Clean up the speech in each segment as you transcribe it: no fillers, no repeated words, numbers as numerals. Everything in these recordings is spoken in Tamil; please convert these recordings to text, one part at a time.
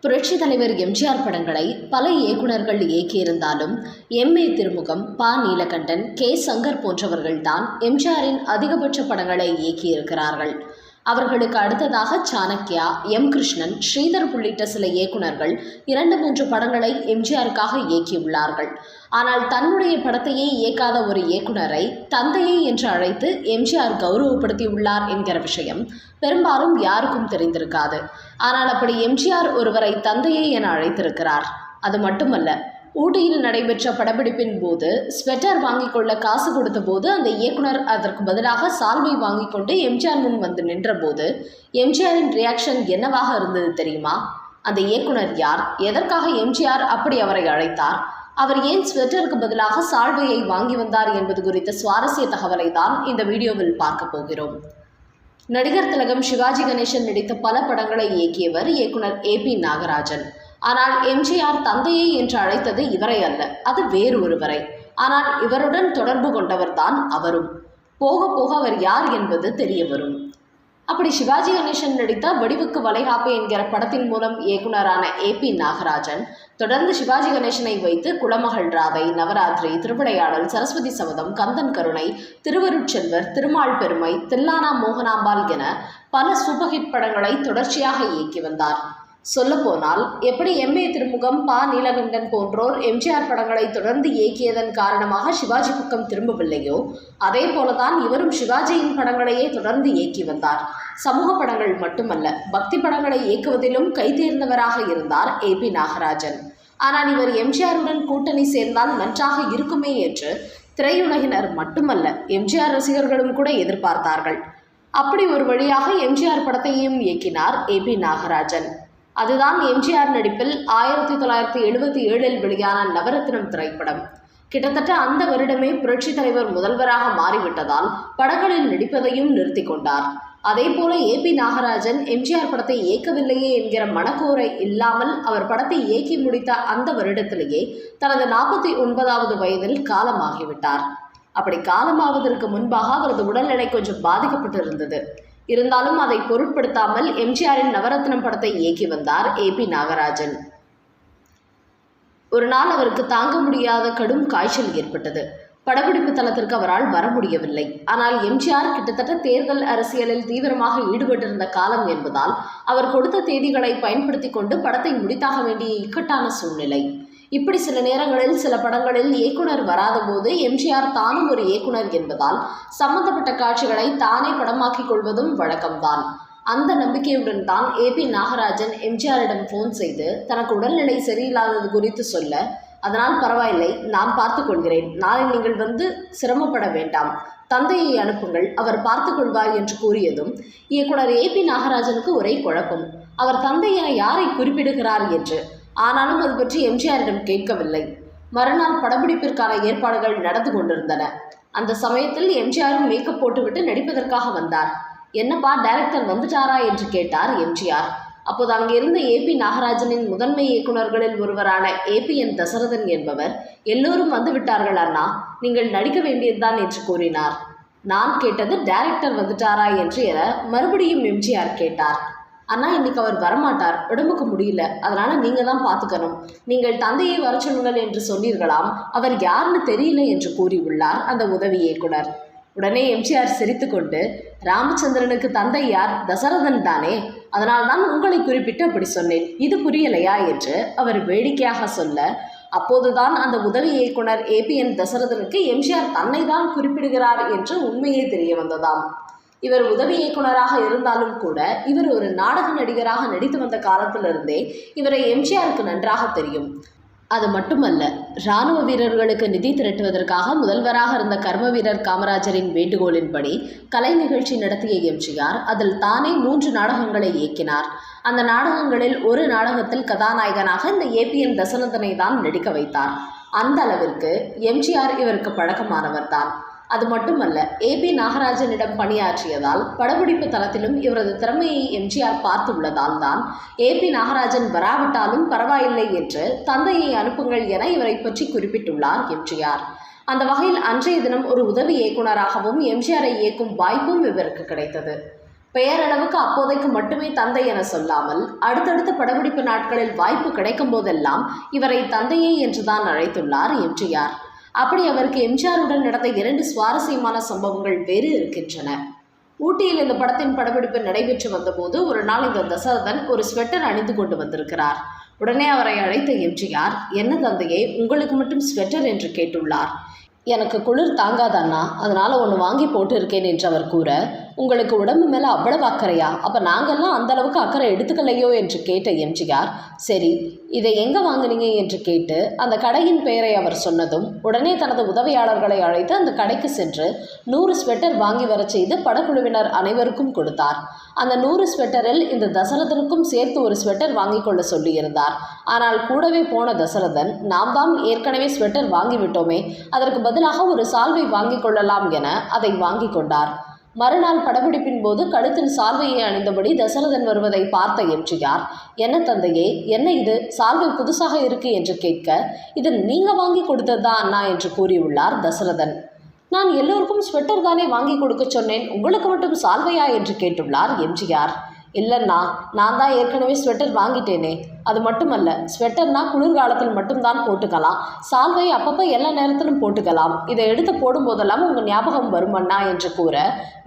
புரட்சி தலைவர் எம்ஜிஆர் படங்களை பல இயக்குநர்கள் இயக்கியிருந்தாலும் எம்.ஏ. திருமுகம், ப. நீலகண்டன், கே. சங்கர் போன்றவர்கள்தான் எம்ஜிஆரின் அதிகபட்ச படங்களை இயக்கியிருக்கிறார்கள். அவர்களுக்கு அடுத்ததாக சாணக்யா, எம். கிருஷ்ணன், ஸ்ரீதர் உள்ளிட்ட சில இயக்குநர்கள் 2-3 படங்களை எம்ஜிஆருக்காக இயக்கியுள்ளார்கள். ஆனால் தன்னுடைய படத்தையே இயக்காத ஒரு இயக்குனரை தந்தையை என்று அழைத்து எம்ஜிஆர் கௌரவப்படுத்தியுள்ளார் என்கிற விஷயம் பெரும்பாலும் யாருக்கும் தெரிந்திருக்காது. ஆனால் அப்படி எம்ஜிஆர் ஒருவரை தந்தையை என அழைத்திருக்கிறார். அது மட்டுமல்ல, ஊட்டியில் நடைபெற்ற படப்பிடிப்பின் போது ஸ்வெட்டர் வாங்கிக் கொள்ள காசு கொடுத்த போது அந்த இயக்குனர் அதற்கு பதிலாக சால்வை வாங்கிக் கொண்டு எம்ஜிஆர் முன் வந்து நின்ற போது எம்ஜிஆரின் ரியாக்ஷன் என்னவாக இருந்தது தெரியுமா? அந்த இயக்குனர் யார்? எதற்காக எம்ஜிஆர் அப்படி அவரை அழைத்தார்? அவர் ஏன் ஸ்வெட்டருக்கு பதிலாக சால்வையை வாங்கி வந்தார் என்பது குறித்த சுவாரஸ்ய தகவலை தான் இந்த வீடியோவில் பார்க்க போகிறோம். நடிகர் திலகம் சிவாஜி கணேசன் நடித்த பல படங்களை இயக்கியவர் இயக்குனர் ஏ.பி. நாகராஜன். ஆனால் எம்ஜிஆர் தந்தையை என்று அழைத்தது இவரை அல்ல, அது வேறு ஒருவரை. ஆனால் இவருடன் தொடர்பு கொண்டவர்தான் அவரும். போக போக அவர் யார் என்பது தெரிய வரும். அப்படி சிவாஜி கணேசன் நடித்த வடிவுக்கு வளைகாப்பு என்கிற படத்தின் மூலம் இயக்குனரான ஏ.பி. நாகராஜன் தொடர்ந்து சிவாஜி கணேசனை வைத்து குலமகள் ராதை, நவராத்திரி, திருவிளையாடல், சரஸ்வதி சபதம், கந்தன் கருணை, திருவருட்செல்வர், திருமால் பெருமை, தில்லானா மோகனாம்பாள் என பல சூப்பர்ஹிட் படங்களை தொடர்ச்சியாக இயக்கி வந்தார். சொல்லப்போனால் எப்படி எம்.ஏ. திருமுகம், ப. நீலகண்டன் போன்றோர் எம்ஜிஆர் படங்களை தொடர்ந்து இயக்கியதன் காரணமாக சிவாஜி பக்கம் திரும்பவில்லையோ அதே போலதான் இவரும் சிவாஜியின் படங்களையே தொடர்ந்து இயக்கி வந்தார். சமூக படங்கள் மட்டுமல்ல, பக்தி படங்களை இயக்குவதிலும் கைதேர்ந்தவராக இருந்தார் ஏ.பி. நாகராஜன். ஆனால் இவர் எம்ஜிஆருடன் கூட்டணி சேர்ந்தால் நன்றாக இருக்குமே என்று திரையுலகினர் மட்டுமல்ல, எம்ஜிஆர் ரசிகர்களும் கூட எதிர்பார்த்தார்கள். அப்படி ஒரு வழியாக எம்ஜிஆர் படத்தையும் இயக்கினார் ஏ.பி. நாகராஜன். அதுதான் எம்ஜிஆர் நடிப்பில் 1977 வெளியான நவரத்னம் திரைப்படம். கிட்டத்தட்ட அந்த வருடமே புரட்சி தலைவர் முதல்வராக மாறிவிட்டதால் படங்களில் நடிப்பதையும் நிறுத்தி கொண்டார். அதே போல ஏ.பி. நாகராஜன் எம்ஜிஆர் படத்தை இயக்கவில்லையே என்கிற மனக்கோரை இல்லாமல் அவர் படத்தை இயக்கி முடித்த அந்த வருடத்திலேயே தனது 49வது வயதில் காலமாகிவிட்டார். அப்படி காலமாவதற்கு முன்பாக அவரது உடல்நிலை கொஞ்சம் பாதிக்கப்பட்டிருந்தது. இருந்தாலும் அதை பொருட்படுத்தாமல் எம்ஜிஆரின் நவரத்னம் படத்தை இயக்கி வந்தார் ஏ.பி. நாகராஜன். ஒரு நாள் அவருக்கு தாங்க முடியாத கடும் காய்ச்சல் ஏற்பட்டது. படப்பிடிப்பு தளத்திற்கு அவரால் வர முடியவில்லை. ஆனால் எம்ஜிஆர் கிட்டத்தட்ட தேர்தல் அரசியலில் தீவிரமாக ஈடுபட்டிருந்த காலம் என்பதால் அவர் கொடுத்த தேதிகளை பயன்படுத்தி கொண்டு படத்தை முடித்தாக வேண்டிய இக்கட்டான சூழ்நிலை. இப்படி சில நேரங்களில் சில படங்களில் இயக்குனர் வராத போது எம்ஜிஆர் தானும் ஒரு இயக்குனர் என்பதால் சம்பந்தப்பட்ட காட்சிகளை தானே படமாக்கிக் கொள்வதும் வழக்கம்தான். அந்த நம்பிக்கையுடன் தான் ஏ.பி. நாகராஜன் எம்ஜிஆரிடம் ஃபோன் செய்து தனக்கு உடல்நிலை சரியில்லாதது குறித்து சொல்ல, அதனால் பரவாயில்லை, நான் பார்த்து கொள்கிறேன், நாளை நீங்கள் வந்து சிரமப்பட வேண்டாம், தந்தையை அனுப்புங்கள், அவர் பார்த்து கொள்வார் என்று கூறியதும் இயக்குனர் ஏ.பி. நாகராஜனுக்கு ஒரே குழப்பம். அவர் தந்தை என யாரை குறிப்பிடுகிறார் என்று. ஆனாலும் அது பற்றி எம்ஜிஆரிடம் கேட்கவில்லை. மறுநாள் படப்பிடிப்பிற்கான ஏற்பாடுகள் நடந்து கொண்டிருந்தன. அந்த சமயத்தில் எம்ஜிஆரும் மேக்கப் போட்டுவிட்டு நடிப்பதற்காக வந்தார். என்னப்பா, டைரக்டர் வந்துட்டாரா என்று கேட்டார் எம்ஜிஆர். அப்போது அங்கிருந்த ஏ.பி. நாகராஜனின் முதன்மை இயக்குநர்களில் ஒருவரான ஏ.பி.என். தசரதன் என்பவர், எல்லோரும் வந்து விட்டார்கள் அண்ணா, நீங்கள் நடிக்க வேண்டியதுதான் என்று கூறினார். நான் கேட்டது டைரக்டர் வந்துட்டாரா என்று என மறுபடியும் எம்ஜிஆர் கேட்டார். அண்ணா, இன்னைக்கு அவர் வரமாட்டார், உடம்புக்கு முடியல, அதனால நீங்க தான் பார்த்துக்கணும், நீங்கள் தந்தையை வர சொல்லுங்கள் என்று சொன்னீர்களாம், அவர் யாருன்னு தெரியல என்று கூறியுள்ளார் அந்த உதவி இயக்குனர். உடனே எம்ஜிஆர் சிரித்து கொண்டு, ராமச்சந்திரனுக்கு தந்தை யார்? தசரதன் தானே, அதனால்தான் உங்களை குறிப்பிட்டு அப்படி சொன்னேன், இது புரியலையா என்று அவர் வேடிக்கையாக சொல்ல, அப்போதுதான் அந்த உதவி இயக்குனர் ஏ.பி.என். தசரதனுக்கு எம்ஜிஆர் தன்னை தான் குறிப்பிடுகிறார் என்று உண்மையே தெரிய வந்ததாம். இவர் உதவி இயக்குனராக இருந்தாலும் கூட இவர் ஒரு நாடக நடிகராக நடித்து வந்த காலத்திலிருந்தே இவரை எம்ஜிஆருக்கு நன்றாக தெரியும். அது மட்டுமல்ல, இராணுவ வீரர்களுக்கு நிதி திரட்டுவதற்காக முதல்வராக இருந்த கர்ம வீரர் காமராஜரின் வேண்டுகோளின்படி கலை நிகழ்ச்சி நடத்திய எம்ஜிஆர் அதில் தானே 3 நாடகங்களை இயக்கினார். அந்த நாடகங்களில் ஒரு நாடகத்தில் கதாநாயகனாக இந்த ஏ.பி.என். தசரதனை தான் நடிக்க வைத்தார். அந்த அளவிற்கு எம்ஜிஆர் இவருக்கு பழக்கமானவர் தான். அது மட்டுமல்ல, ஏ.பி. நாகராஜனிடம் பணியாற்றியதால் படப்பிடிப்பு தளத்திலும் இவரது திறமையை எம்ஜிஆர் பார்த்து உள்ளதால் தான் ஏ.பி. நாகராஜன் வராவிட்டாலும் பரவாயில்லை என்று தந்தையை அனுப்புங்கள் என இவரை பற்றி குறிப்பிட்டுள்ளார் எம்ஜிஆர். அந்த வகையில் அன்றைய தினம் ஒரு உதவி இயக்குனராகவும் எம்ஜிஆரை இயக்கும் வாய்ப்பும் இவருக்கு கிடைத்தது. பெயரளவுக்கு அப்போதைக்கு மட்டுமே தந்தை என சொல்லாமல் அடுத்தடுத்த படப்பிடிப்பு நாட்களில் வாய்ப்பு கிடைக்கும் போதெல்லாம் இவரை தந்தையே என்றுதான் அழைத்துள்ளார் எம்ஜிஆர். அப்படி அவருக்கு எம்ஜிஆருடன் நடந்த 2 சுவாரஸ்யமான சம்பவங்கள் வேறு இருக்கின்றன. ஊட்டியில் இந்த படத்தின் படப்பிடிப்பு நடைபெற்று வந்தபோது ஒரு நாள் இந்த தசரதன் ஒரு ஸ்வெட்டர் அணிந்து கொண்டு வந்திருக்கிறார். உடனே அவரை அழைத்த எம்ஜிஆர், என்ன தந்தையே, உங்களுக்கு மட்டும் ஸ்வெட்டர் என்று கேட்டுள்ளார். எனக்கு குளிர் தாங்காதண்ணா, அதனால ஒன்று வாங்கி போட்டு இருக்கேன் என்று அவர் கூற, உங்களுக்கு உடம்பு மேலே அவ்வளவு அக்கறையா? அப்போ நாங்கள்லாம் அந்த அளவுக்கு அக்கறை எடுத்துக்கலையோ என்று கேட்ட எம்ஜிஆர், சரி இதை எங்கே வாங்குனீங்க என்று கேட்டு அந்த கடையின் பெயரை அவர் சொன்னதும் உடனே தனது உதவியாளர்களை அழைத்து அந்த கடைக்கு சென்று 100 ஸ்வெட்டர் வாங்கி வர செய்து படக்குழுவினர் அனைவருக்கும் கொடுத்தார். அந்த 100 ஸ்வெட்டரில் இந்த தசரதனுக்கும் சேர்த்து ஒரு ஸ்வெட்டர் வாங்கி கொள்ள சொல்லியிருந்தார். ஆனால் கூடவே போன தசரதன், நாம் தான் ஏற்கனவே ஸ்வெட்டர் வாங்கிவிட்டோமே, அதற்கு பதிலாக ஒரு சால்வை வாங்கி கொள்ளலாம் என அதை வாங்கி கொண்டார். மறுநாள் படப்பிடிப்பின் போது கழுத்தில் சால்வையை அணிந்தபடி தசரதன் வருவதை பார்த்த எம்ஜிஆர், என்ன தந்தையே, என்ன இது, சால்வை புதுசாக இருக்கு என்று கேட்க, இது நீங்க வாங்கி கொடுத்ததா அண்ணா என்று கூறியுள்ளார் தசரதன். நான் எல்லோருக்கும் ஸ்வெட்டர் தானே வாங்கி கொடுக்க சொன்னேன், உங்களுக்கு மட்டும் சால்வையா என்று கேட்டுள்ளார் எம்ஜிஆர். இல்லைண்ணா, நான் தான் ஏற்கனவே ஸ்வெட்டர் வாங்கிட்டேனே. அது மட்டுமல்ல, ஸ்வெட்டர்னா குளிர்காலத்தில் மட்டும்தான் போட்டுக்கலாம், சால்வை அப்பப்போ எல்லா நேரத்திலும் போட்டுக்கலாம். இதை எடுத்து போடும்போதெல்லாம் உங்கள் ஞாபகம் வருமண்ணா என்று கூற,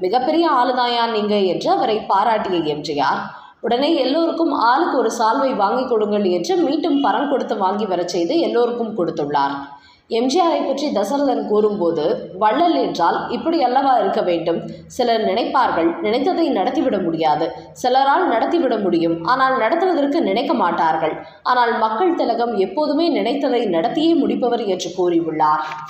மிகப்பெரிய ஆளுதாயா நீங்க என்று அவரை பாராட்டிய எம்ஜிஆர் உடனே எல்லோருக்கும் ஆளுக்கு ஒரு சால்வை வாங்கி கொடுங்கள் என்று மீண்டும் பணம் கொடுத்து வாங்கி வர செய்து எல்லோருக்கும் கொடுத்துள்ளார். எம்ஜிஆரை பற்றி தசரதன் கூறும்போது, வள்ளல் என்றால் இப்படி அல்லவா இருக்க வேண்டும்? சிலர் நினைப்பார்கள், நினைத்ததை நடத்திவிட முடியாது. சிலரால் நடத்திவிட முடியும், ஆனால் நடத்துவதற்கு நினைக்க மாட்டார்கள். ஆனால் மக்கள் திலகம் எப்போதுமே நினைத்ததை நடத்தியே முடிப்பவர் என்று கூறியுள்ளார்.